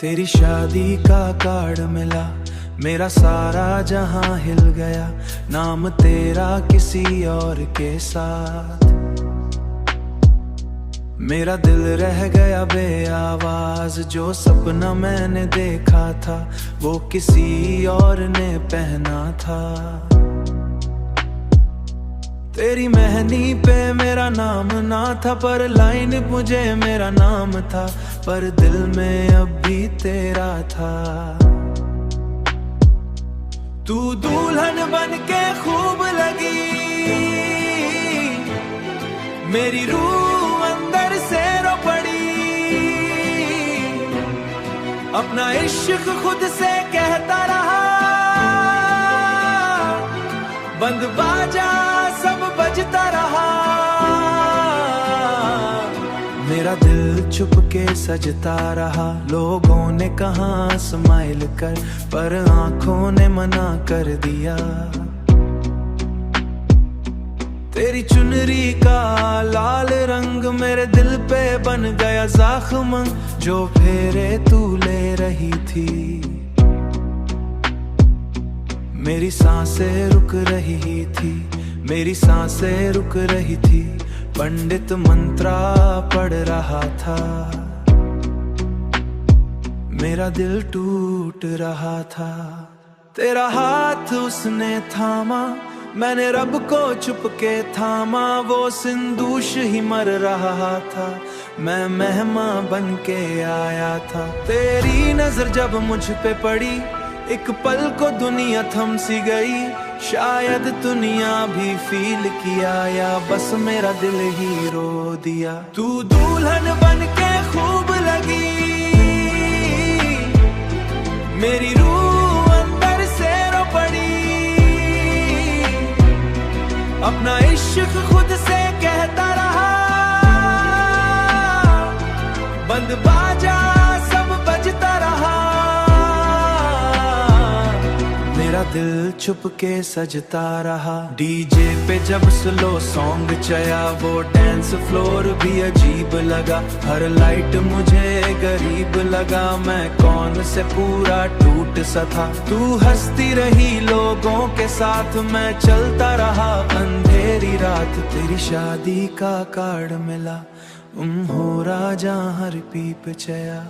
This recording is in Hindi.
तेरी शादी का कार्ड मिला, मेरा सारा जहां हिल गया, नाम तेरा किसी और के साथ। मेरा दिल रह गया बेआवाज, जो सपना मैंने देखा था वो किसी और ने पहना था। तेरी मेहंदी पे मेरा नाम ना था, पर लाइन मुझे मेरा नाम था, पर दिल में अब भी तेरा था। तू दुल्हन बन के खूब लगी, मेरी रूह अंदर से रो पड़ी। अपना इश्क खुद से कहता रहा, बंद बाजा सब बजता रहा। मेरा दिल चुप के सजता रहा, लोगों ने कहा स्माइल कर, पर आंखों ने मना कर दिया। तेरी चुनरी का लाल रंग मेरे दिल पे बन गया जख्म, जो फेरे तू ले रही थी। मेरी सांसें रुक रही थी, मेरी सांसें रुक रही थी, पंडित मंत्रा पढ़ रहा था। मेरा दिल टूट रहा था, तेरा हाथ उसने थामा, मैंने रब को छुप के थामा। वो सिंदूश ही मर रहा था, मैं मेहमान बन के आया था। तेरी नजर जब मुझ पे पड़ी, एक पल को दुनिया थम सी गई। शायद दुनिया भी फील किया, या बस मेरा दिल ही रो दिया। तू दुल्हन बन के खूब लगी, मेरी रूह अंदर से रो पड़ी। अपना इश्क खुद से कहता रहा, बंद बाजा सब बजता रहा। मेरा दिल चुप के सजता रहा, डीजे पे जब स्लो सॉन्ग चया, वो डांस फ्लोर भी अजीब लगा। हर लाइट मुझे गरीब लगा, मैं कौन से पूरा टूट सा था। तू हंसती रही लोगों के साथ, मैं चलता रहा अंधेरी रात। तेरी शादी का कार्ड मिला, हो राजा हर पीप चया।